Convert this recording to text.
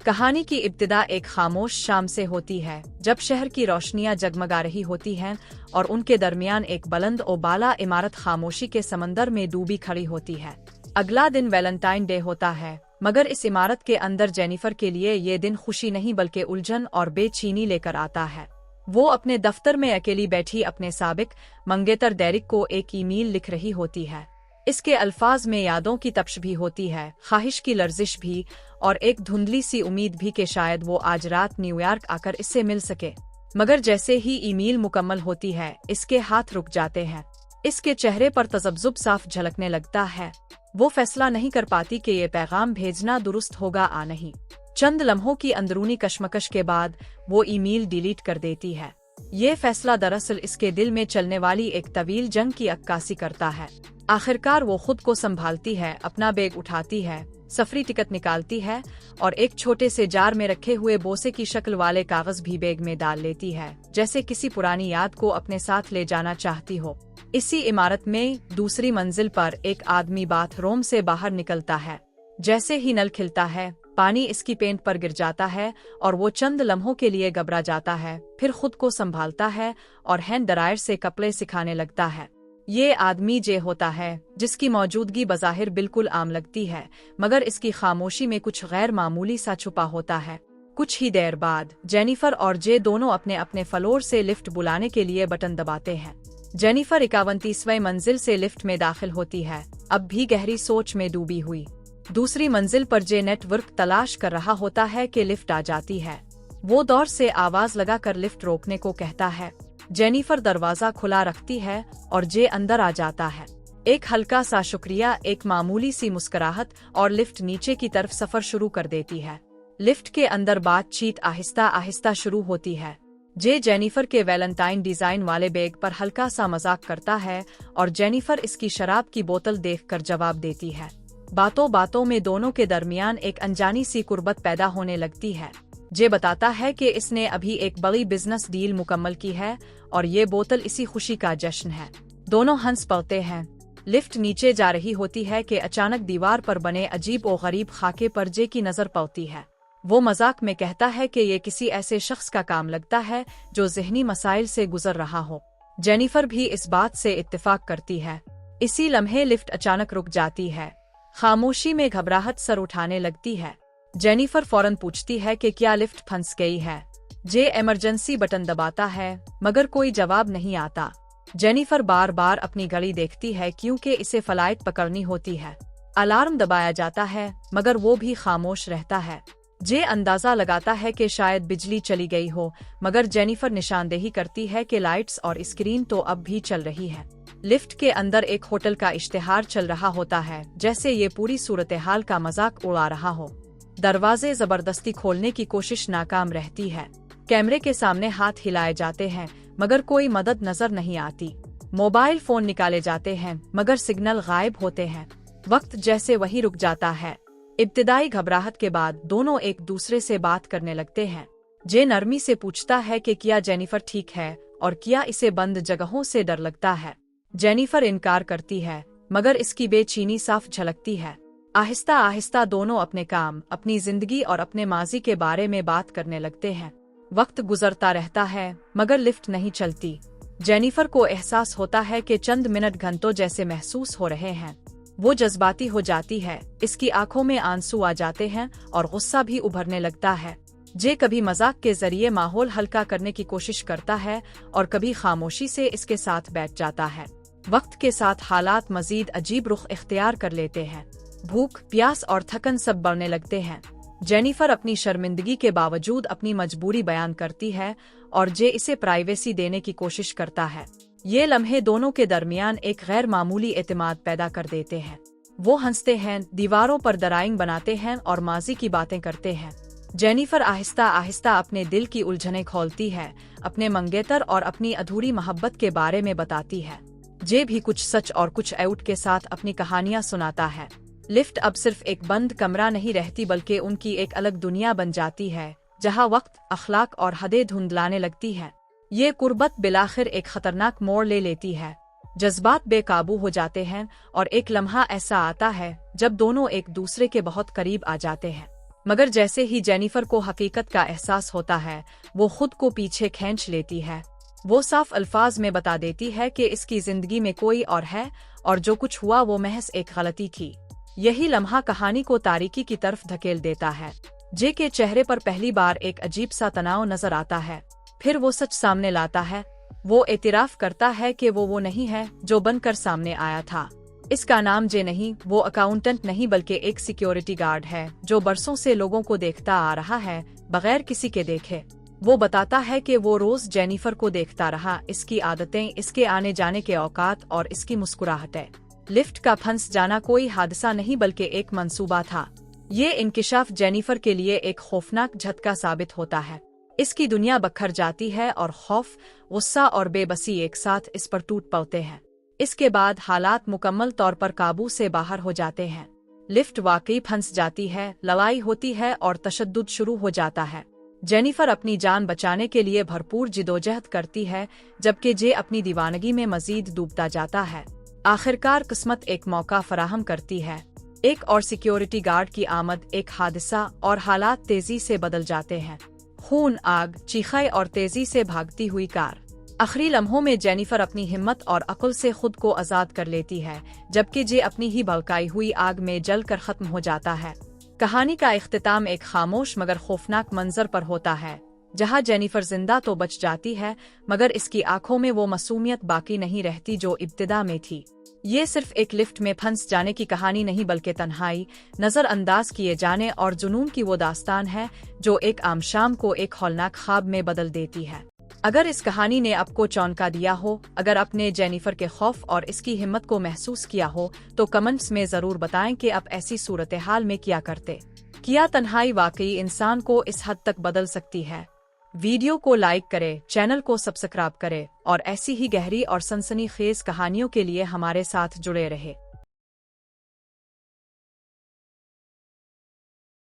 कहानी की इब्तिदा एक खामोश शाम से होती है, जब शहर की रोशनियां जगमगा रही होती हैं और उनके दरमियान एक बुलंद और बाला इमारत खामोशी के समंदर में डूबी खड़ी होती है। अगला दिन वैलेंटाइन डे होता है, मगर इस इमारत के अंदर जेनिफर के लिए ये दिन खुशी नहीं बल्कि उलझन और बेचैनी लेकर आता है। वो अपने दफ्तर में अकेली बैठी अपने साबिक मंगेतर डेरिक को एक ईमेल लिख रही होती है। इसके अल्फाज में यादों की तपश भी होती है, ख्वाहिश की लर्जिश भी, और एक धुंधली सी उम्मीद भी कि शायद वो आज रात न्यूयॉर्क आकर इससे मिल सके। मगर जैसे ही ईमेल मुकम्मल होती है, इसके हाथ रुक जाते हैं। इसके चेहरे पर तजब्जुब साफ झलकने लगता है। वो फैसला नहीं कर पाती कि ये पैगाम भेजना दुरुस्त होगा या नहीं। चंद लम्हों की अंदरूनी कशमकश के बाद वो ईमेल डिलीट कर देती है। ये फैसला दरअसल इसके दिल में चलने वाली एक तवील जंग की अक्कासी करता है। आखिरकार वो खुद को संभालती है, अपना बैग उठाती है, सफरी टिकट निकालती है और एक छोटे से जार में रखे हुए बोसे की शक्ल वाले कागज भी बैग में डाल लेती है, जैसे किसी पुरानी याद को अपने साथ ले जाना चाहती हो। इसी इमारत में दूसरी मंजिल पर एक आदमी बाथरूम से बाहर निकलता है। जैसे ही नल खिलता है, पानी इसकी पेंट पर गिर जाता है और वो चंद लम्हों के लिए घबरा जाता है, फिर खुद को संभालता है और हैंड ड्रायर से कपड़े सिखाने लगता है। ये आदमी जे होता है, जिसकी मौजूदगी बज़ाहिर बिल्कुल आम लगती है, मगर इसकी खामोशी में कुछ गैर मामूली सा छुपा होता है। कुछ ही देर बाद जेनिफर और जे दोनों अपने अपने फ्लोर से लिफ्ट बुलाने के लिए बटन दबाते हैं। जेनिफर 51वीं मंजिल से लिफ्ट में दाखिल होती है, अब भी गहरी सोच में डूबी हुई। दूसरी मंजिल पर जे नेटवर्क तलाश कर रहा होता है कि लिफ्ट आ जाती है। वो दौर से आवाज लगाकर लिफ्ट रोकने को कहता है। जेनिफर दरवाजा खुला रखती है और जे अंदर आ जाता है। एक हल्का सा शुक्रिया, एक मामूली सी मुस्कुराहट और लिफ्ट नीचे की तरफ सफर शुरू कर देती है। लिफ्ट के अंदर बातचीत आहिस्ता आहिस्ता शुरू होती है। जे जेनिफर के वैलेंटाइन डिजाइन वाले बैग पर हल्का सा मजाक करता है और जेनिफर इसकी शराब की बोतल देखकर जवाब देती है। बातों बातों में दोनों के दरमियान एक अनजानी सी कुर्बत पैदा होने लगती है। जे बताता है कि इसने अभी एक बड़ी बिजनेस डील मुकम्मल की है और ये बोतल इसी खुशी का जश्न है। दोनों हंस पड़ते हैं। लिफ्ट नीचे जा रही होती है कि अचानक दीवार पर बने अजीब और गरीब खाके पर जे की नजर पड़ती है। वो मजाक में कहता है कि ये किसी ऐसे शख्स का काम लगता है जो ज़हनी मसाइल से गुजर रहा हो। जेनिफर भी इस बात से इत्तेफाक करती है। इसी लम्हे लिफ्ट अचानक रुक जाती है। खामोशी में घबराहट सर उठाने लगती है। जेनिफर फौरन पूछती है कि क्या लिफ्ट फंस गई है। जे इमरजेंसी बटन दबाता है, मगर कोई जवाब नहीं आता। जेनिफर बार बार अपनी घड़ी देखती है क्योंकि इसे फ्लाइट पकड़नी होती है। अलार्म दबाया जाता है, मगर वो भी खामोश रहता है। जे अंदाजा लगाता है कि शायद बिजली चली गई हो, मगर जेनिफर निशानदेही करती है कि लाइट्स और स्क्रीन तो अब भी चल रही है। लिफ्ट के अंदर एक होटल का इश्तिहार चल रहा होता है, जैसे ये पूरी सूरत हाल का मजाक उड़ा रहा हो। दरवाजे जबरदस्ती खोलने की कोशिश नाकाम रहती है। कैमरे के सामने हाथ हिलाए जाते हैं, मगर कोई मदद नजर नहीं आती। मोबाइल फोन निकाले जाते हैं, मगर सिग्नल गायब होते हैं। वक्त जैसे वहीं रुक जाता है। इब्तिदाई घबराहट के बाद दोनों एक दूसरे से बात करने लगते हैं। जे नरमी से पूछता है कि क्या जेनिफर ठीक है और क्या इसे बंद जगहों से डर लगता है। जेनिफर इनकार करती है, मगर इसकी बेचैनी साफ झलकती है। आहिस्ता आहिस्ता दोनों अपने काम, अपनी जिंदगी और अपने माजी के बारे में बात करने लगते हैं। वक्त गुजरता रहता है, मगर लिफ्ट नहीं चलती। जेनिफर को एहसास होता है कि चंद मिनट घंटों जैसे महसूस हो रहे हैं। वो जज्बाती हो जाती है, इसकी आंखों में आंसू आ जाते हैं और गुस्सा भी उभरने लगता है। जे कभी मजाक के जरिए माहौल हल्का करने की कोशिश करता है और कभी खामोशी से इसके साथ बैठ जाता है। वक्त के साथ हालात मजीद अजीब रुख इख्तियार कर लेते हैं। भूख, प्यास और थकन सब बढ़ने लगते हैं। जेनिफर अपनी शर्मिंदगी के बावजूद अपनी मजबूरी बयान करती है और जे इसे प्राइवेसी देने की कोशिश करता है। ये लम्हे दोनों के दरमियान एक गैर मामूली एतमाद पैदा कर देते हैं। वो हंसते हैं, दीवारों पर ड्राइंग बनाते हैं और माजी की बातें करते हैं। जेनिफर आहिस्ता आहिस्ता अपने दिल की उलझनें खोलती है, अपने मंगेतर और अपनी अधूरी मोहब्बत के बारे में बताती है। जे भी कुछ सच और कुछ झूठ के साथ अपनी कहानियां सुनाता है। लिफ्ट अब सिर्फ एक बंद कमरा नहीं रहती, बल्कि उनकी एक अलग दुनिया बन जाती है, जहां वक्त, अखलाक और हदें धुंधलाने लगती है। ये कुर्बत बिलाखिर एक खतरनाक मोड़ ले लेती है। जज्बात बेकाबू हो जाते हैं और एक लम्हा ऐसा आता है जब दोनों एक दूसरे के बहुत करीब आ जाते हैं। मगर जैसे ही जेनिफर को हकीकत का एहसास होता है, वो खुद को पीछे खींच लेती है। वो साफ अल्फाज में बता देती है कि इसकी जिंदगी में कोई और है और जो कुछ हुआ वो महज एक गलती थी। यही लम्हा कहानी को तारीकी की तरफ धकेल देता है। जे के चेहरे पर पहली बार एक अजीब सा तनाव नजर आता है। फिर वो सच सामने लाता है। वो एतराफ करता है कि वो नहीं है जो बनकर सामने आया था। इसका नाम जे नहीं, वो अकाउंटेंट नहीं बल्कि एक सिक्योरिटी गार्ड है जो बरसों से लोगों को देखता आ रहा है बगैर किसी के देखे। वो बताता है कि वो रोज जेनिफर को देखता रहा, इसकी आदतें, इसके आने जाने के औकात और इसकी मुस्कुराहटें। लिफ्ट का फंस जाना कोई हादसा नहीं बल्कि एक मंसूबा था। ये इंकिशाफ जेनिफर के लिए एक खौफनाक झटका साबित होता है। इसकी दुनिया बखर जाती है और खौफ, गुस्सा और बेबसी एक साथ इस पर टूट पड़ते हैं। इसके बाद हालात मुकम्मल तौर पर काबू से बाहर हो जाते हैं। लिफ्ट वाकई फंस जाती है, लड़ाई होती है और तशद्दुद शुरू हो जाता है। जेनिफर अपनी जान बचाने के लिए भरपूर जिदोजहद करती है, जबकि जे अपनी दीवानगी में मजीद डूबता जाता है। आखिरकार किस्मत एक मौका फराहम करती है। एक और सिक्योरिटी गार्ड की आमद, एक हादसा और हालात तेजी से बदल जाते हैं। खून, आग, चीखें और तेजी से भागती हुई कार। आखिरी लम्हों में जेनिफर अपनी हिम्मत और अक्ल से खुद को आजाद कर लेती है, जबकि जे अपनी ही भड़काई हुई आग में जलकर खत्म हो जाता है। कहानी का इख्तिताम एक खामोश मगर खौफनाक मंजर पर होता है, जहां जेनिफर जिंदा तो बच जाती है, मगर इसकी आंखों में वो मासूमियत बाकी नहीं रहती जो इब्तिदा में थी। ये सिर्फ एक लिफ्ट में फंस जाने की कहानी नहीं बल्कि तन्हाई, नजरअंदाज किए जाने और जुनून की वो दास्तान है जो एक आम शाम को एक हौलनाक ख्वाब में बदल देती है। अगर इस कहानी ने आपको चौंका दिया हो, अगर आपने जेनिफर के खौफ और इसकी हिम्मत को महसूस किया हो, तो कमेंट्स में जरूर बताएं कि आप ऐसी सूरत हाल में क्या करते। क्या तन्हाई वाकई इंसान को इस हद तक बदल सकती है? वीडियो को लाइक करें, चैनल को सब्सक्राइब करें और ऐसी ही गहरी और सनसनीखेज कहानियों के लिए हमारे साथ जुड़े रहे।